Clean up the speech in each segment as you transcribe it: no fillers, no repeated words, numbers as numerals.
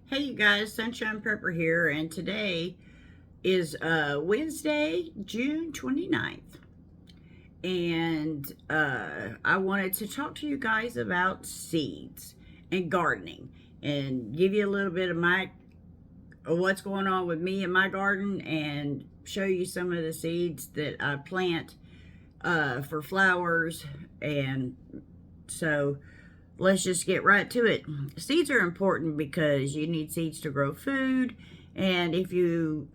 Hey you guys, Sunshine Prepper here, and today is Wednesday, June 29th. And I wanted to talk to you guys about seeds and gardening and give you a little bit of what's going on with me in my garden and show you some of the seeds that I plant for flowers. And so let's just get right to it. Seeds are important because you need seeds to grow food, and if you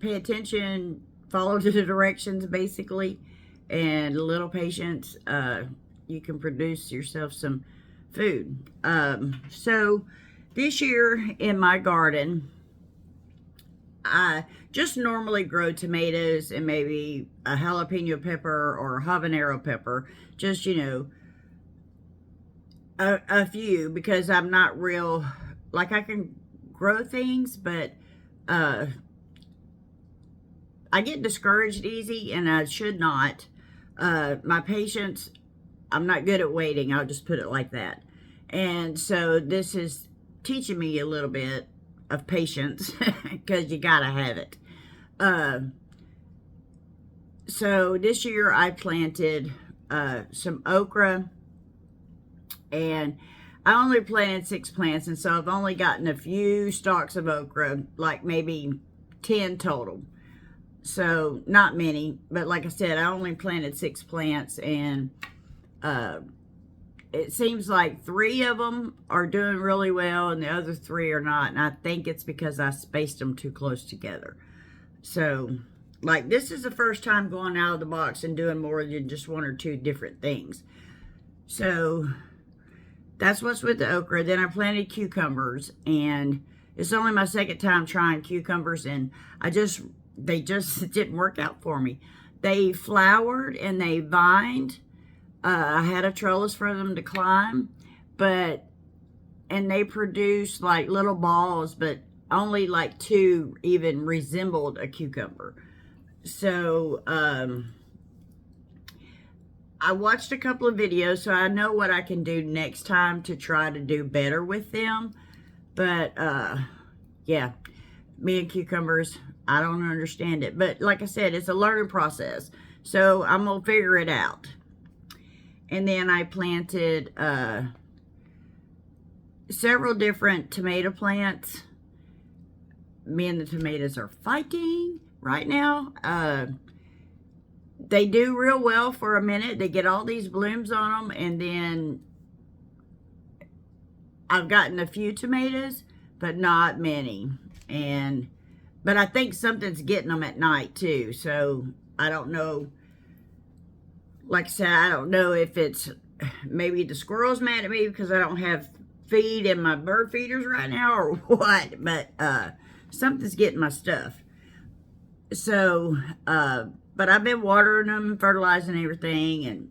pay attention, follow the directions basically, and a little patience, you can produce yourself some food. So this year in my garden, I just normally grow tomatoes and maybe a jalapeno pepper or a habanero pepper, just, a few, because I'm not real, like, I can grow things, but I get discouraged easy, and I should not. My patience, I'm not good at waiting, I'll just put it like that. And so this is teaching me a little bit of patience because you gotta have it. So this year I planted some okra, and I only planted 6 plants, and so I've only gotten a few stalks of okra, like maybe 10 total. So not many, but like I said, I only planted 6 plants, and it seems like 3 of them are doing really well and the other 3 are not, and I think it's because I spaced them too close together. So, like, this is the first time going out of the box and doing more than just 1 or 2 different things. So that's what's with the okra. Then I planted cucumbers, and it's only my second time trying cucumbers, and they just didn't work out for me. They flowered and they vined. I had a trellis for them to climb, and they produced like little balls, but only like 2 even resembled a cucumber. So, I watched a couple of videos, so I know what I can do next time to try to do better with them. But, yeah, me and cucumbers, I don't understand it. But like I said, it's a learning process. So I'm going to figure it out. And then I planted several different tomato plants. Me and the tomatoes are fighting right now. They do real well for a minute. They get all these blooms on them, and then I've gotten a few tomatoes, but not many. But I think something's getting them at night too. So I don't know. Like I said, I don't know if it's maybe the squirrel's mad at me because I don't have feed in my bird feeders right now or what. But something's getting my stuff. So, but I've been watering them, fertilizing everything, and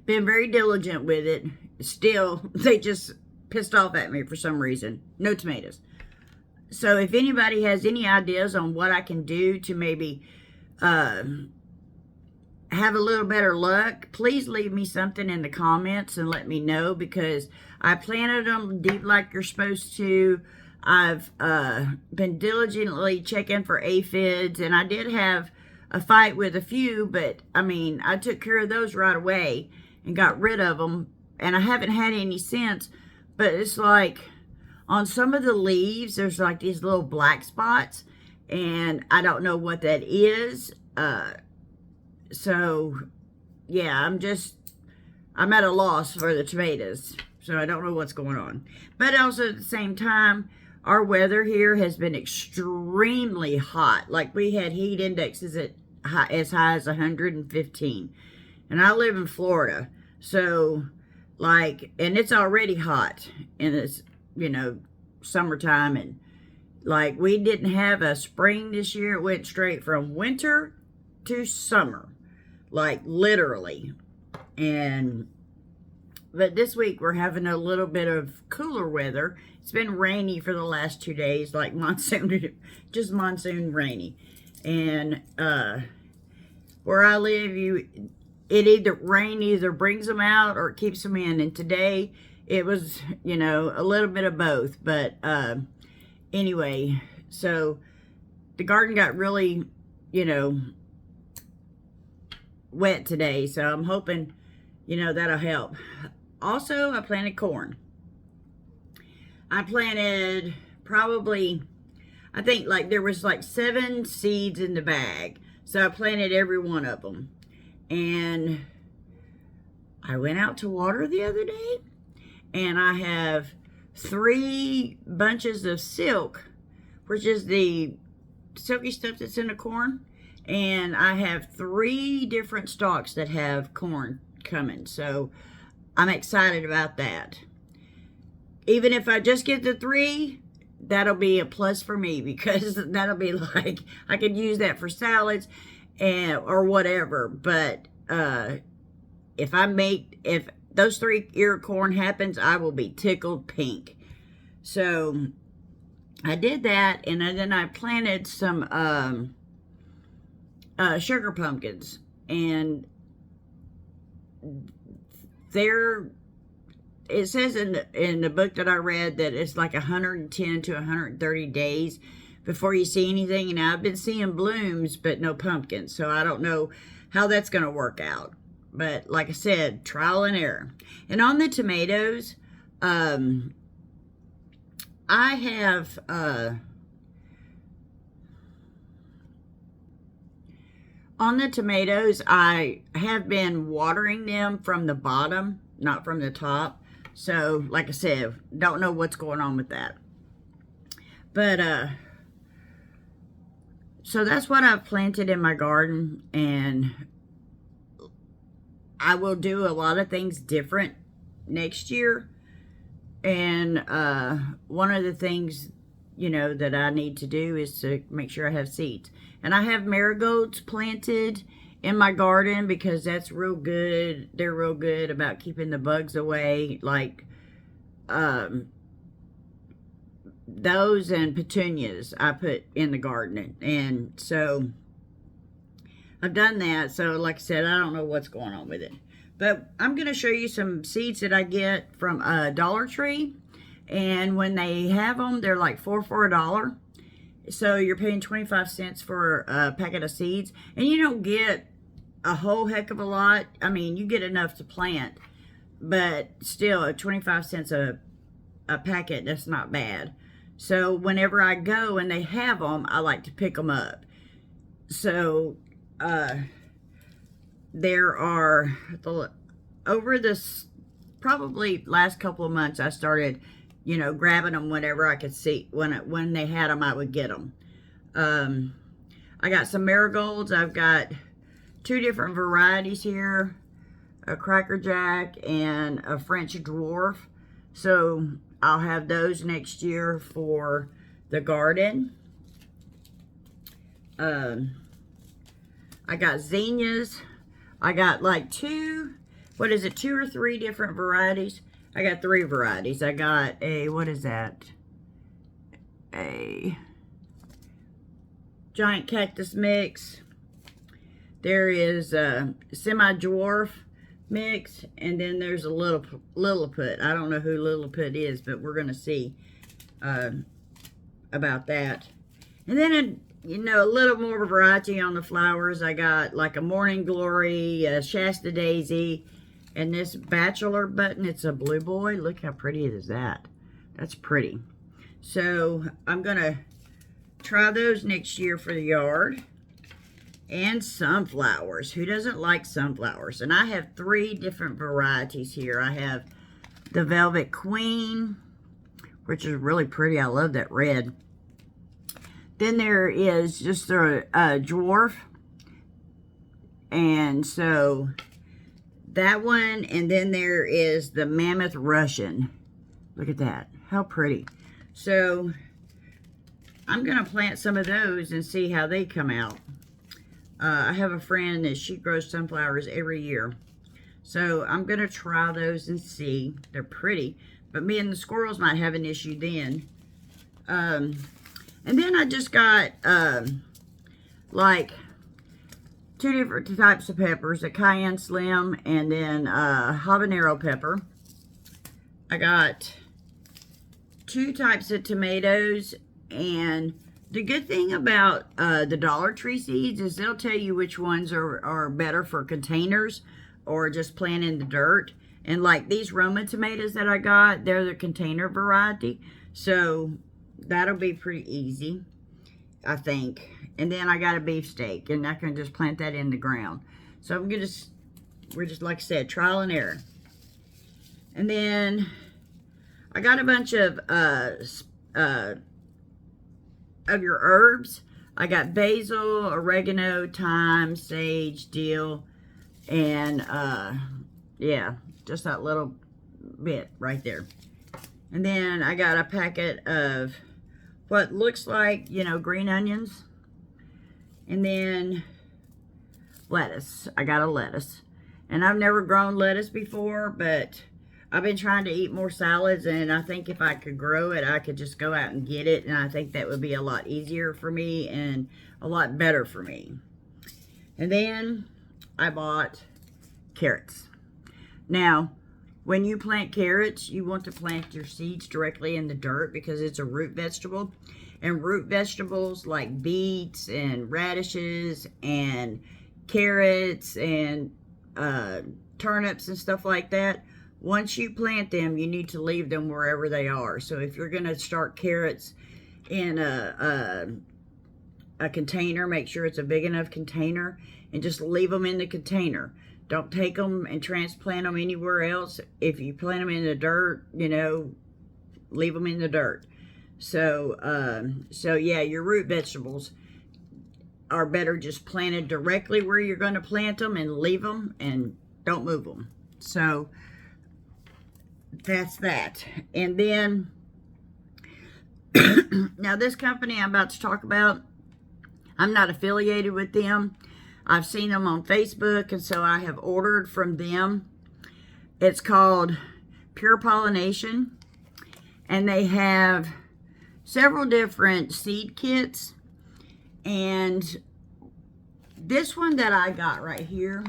been very diligent with it. Still, they just pissed off at me for some reason. No tomatoes. So if anybody has any ideas on what I can do to maybe have a little better luck, please leave me something in the comments and let me know, because I planted them deep like you're supposed to. I've been diligently checking for aphids, and I did have a fight with a few, but I mean, I took care of those right away and got rid of them, and I haven't had any since. But it's like on some of the leaves, there's like these little black spots, and I don't know what that is. So yeah, I'm at a loss for the tomatoes, so I don't know what's going on. But also at the same time, our weather here has been extremely hot. Like, we had heat indexes at as high as 115. And I live in Florida. So, like, and it's already hot in this, summertime. And, like, we didn't have a spring this year. It went straight from winter to summer. Like, literally. But this week we're having a little bit of cooler weather. It's been rainy for the last 2 days, like monsoon, just monsoon rainy. And where I live, rain either brings them out or it keeps them in. And today it was, you know, a little bit of both. But anyway, so the garden got really, you know, wet today. So I'm hoping, you know, that'll help. Also, I planted corn. I planted probably, I think like there was like 7 seeds in the bag. So I planted every one of them. And I went out to water the other day, and I have 3 bunches of silk, which is the silky stuff that's in the corn. And I have 3 different stalks that have corn coming. So I'm excited about that. Even if I just get the 3, that'll be a plus for me, because that'll be like, I could use that for salads and or whatever. But if those 3 ear corn happens, I will be tickled pink. So I did that, and then I planted some sugar pumpkins, and it says in the book that I read that it's like 110 to 130 days before you see anything. And I've been seeing blooms, but no pumpkins. So I don't know how that's going to work out. But like I said, trial and error. And on the tomatoes, I have on the tomatoes, I have been watering them from the bottom, not from the top. So, like I said, don't know what's going on with that. But, so that's what I've planted in my garden. And I will do a lot of things different next year. And, one of the things, you know, that I need to do is to make sure I have seeds. And I have marigolds planted in my garden, because that's real good. They're real good about keeping the bugs away. Like those and petunias I put in the garden. And so I've done that. So like I said, I don't know what's going on with it. But I'm going to show you some seeds that I get from Dollar Tree. And when they have them, they're like 4 for $1. So you're paying 25 cents for a packet of seeds. And you don't get a whole heck of a lot. I mean, you get enough to plant, but still, 25 cents a packet, that's not bad. So whenever I go and they have them, I like to pick them up. So there are, over this probably last couple of months, I started, you know, grabbing them whenever I could see. When they had them, I would get them. I got some marigolds. I've got 2 different varieties here, a Cracker Jack and a French Dwarf. So I'll have those next year for the garden. I got zinnias. I got like 2 or 3 different varieties. I got 3 varieties. I got a, what is that? A giant cactus mix. There is a semi-dwarf mix, and then there's a Lilliput. I don't know who Lilliput is, but we're going to see about that. And then, you know, a little more variety on the flowers. I got like a Morning Glory, a Shasta Daisy, and this Bachelor button. It's a blue boy. Look how pretty it is that. That's pretty. So I'm going to try those next year for the yard. And sunflowers. Who doesn't like sunflowers? And I have 3 different varieties here. I have the Velvet Queen, which is really pretty. I love that red. Then there is just a dwarf. And so that one. And then there is the Mammoth Russian. Look at that. How pretty. So I'm going to plant some of those and see how they come out. I have a friend that she grows sunflowers every year. So I'm going to try those and see. They're pretty. But me and the squirrels might have an issue then. And then I just got like 2 different types of peppers. A Cayenne Slim and then habanero pepper. I got 2 types of tomatoes, and the good thing about the Dollar Tree seeds is they'll tell you which ones are better for containers or just planting in the dirt. And like these Roma tomatoes that I got, they're the container variety. So that'll be pretty easy, I think. And then I got a beefsteak, and I can just plant that in the ground. So we're just, like I said, trial and error. And then I got a bunch of your herbs. I got basil, oregano, thyme, sage, dill, and yeah, just that little bit right there. And then I got a packet of what looks like, you know, green onions. And then lettuce. I got a lettuce. And I've never grown lettuce before, but I've been trying to eat more salads, and I think if I could grow it, I could just go out and get it, and I think that would be a lot easier for me and a lot better for me. And then I bought carrots. Now, when you plant carrots, you want to plant your seeds directly in the dirt because it's a root vegetable. And root vegetables like beets and radishes and carrots and turnips and stuff like that, once you plant them, you need to leave them wherever they are. So if you're going to start carrots in a container, make sure it's a big enough container and just leave them in the container. Don't take them and transplant them anywhere else. If you plant them in the dirt, you know, leave them in the dirt. So, yeah, your root vegetables are better just planted directly where you're going to plant them and leave them and don't move them. So that's that. And then now this company I'm about to talk about, I'm not affiliated with them. I've seen them on Facebook, and so I have ordered from them. It's called Pure Pollination, and they have several different seed kits. And this one that I got right here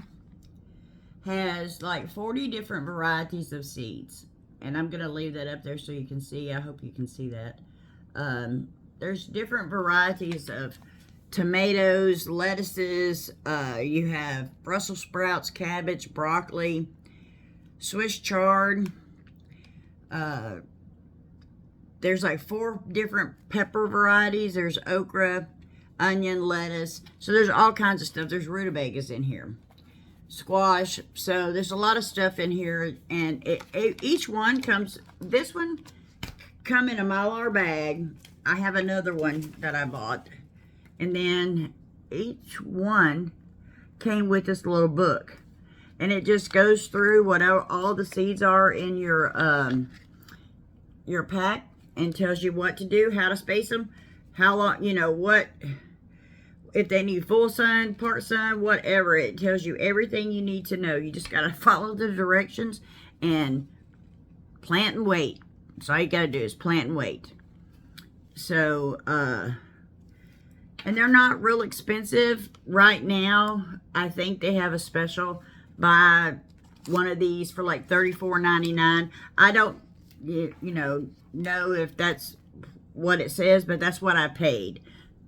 has like 40 different varieties of seeds. And I'm going to leave that up there so you can see. I hope you can see that. There's different varieties of tomatoes, lettuces. You have Brussels sprouts, cabbage, broccoli, Swiss chard. There's like 4 different pepper varieties. There's okra, onion, lettuce. So there's all kinds of stuff. There's rutabagas in here. Squash. So there's a lot of stuff in here. And each one comes, this one come in a Mylar bag. I have another one that I bought. And then each one came with this little book. And it just goes through what all the seeds are in your pack and tells you what to do, how to space them, how long, you know, what, if they need full sun, part sun, whatever. It tells you everything you need to know. You just got to follow the directions and plant and wait. So all you got to do is plant and wait. So, and they're not real expensive right now. I think they have a special. Buy one of these for like $34.99. I don't, you know if that's what it says, but that's what I paid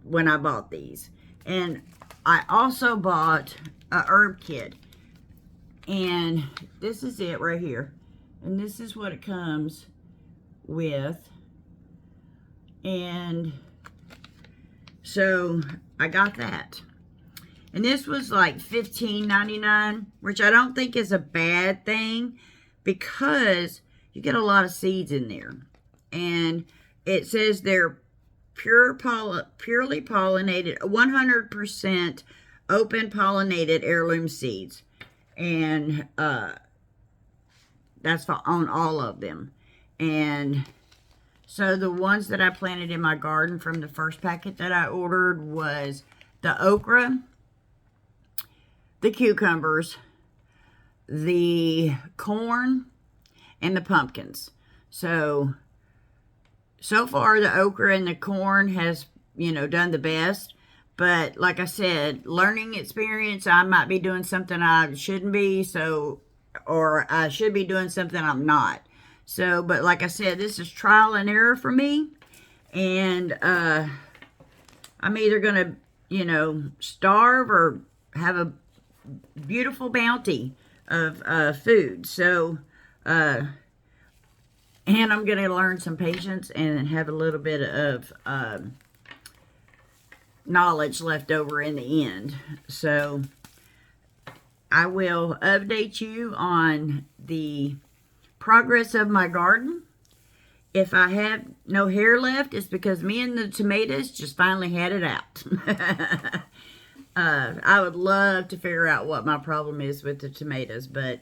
when I bought these. And I also bought a herb kit. And this is it right here. And this is what it comes with. And so I got that. And this was like $15.99, which I don't think is a bad thing because you get a lot of seeds in there. And it says they're purely pollinated, 100% open pollinated heirloom seeds. And that's on all of them. And so the ones that I planted in my garden from the first packet that I ordered was the okra, the cucumbers, the corn, and the pumpkins. So far the okra and the corn has, done the best. But like I said, learning experience, I might be doing something I shouldn't be, or I should be doing something I'm not. So, but like I said, this is trial and error for me. And I'm either going to, you know, starve or have a beautiful bounty of food. So, and I'm going to learn some patience and have a little bit of knowledge left over in the end. So, I will update you on the progress of my garden. If I have no hair left, it's because me and the tomatoes just finally had it out. I would love to figure out what my problem is with the tomatoes, but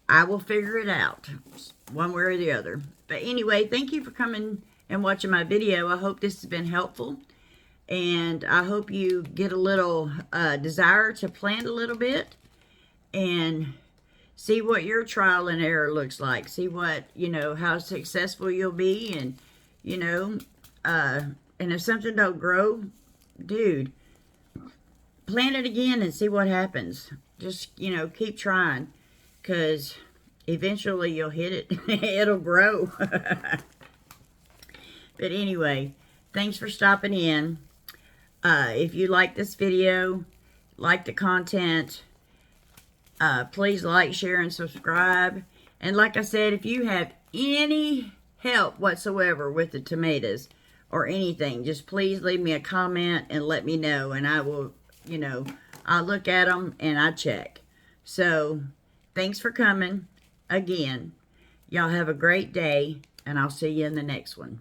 I will figure it out one way or the other. But anyway, thank you for coming and watching my video. I hope this has been helpful, and I hope you get a little desire to plant a little bit and see what your trial and error looks like. See what, you know, how successful you'll be, and, you know, and if something don't grow, dude, plant it again and see what happens. Just, you know, keep trying, because eventually you'll hit it. It'll grow. But anyway, thanks for stopping in. If you like this video, like the content, please like, share, and subscribe. And like I said, if you have any help whatsoever with the tomatoes or anything, just please leave me a comment and let me know. And I will, you know, I'll look at them and I check. So, thanks for coming again. Y'all have a great day, and I'll see you in the next one.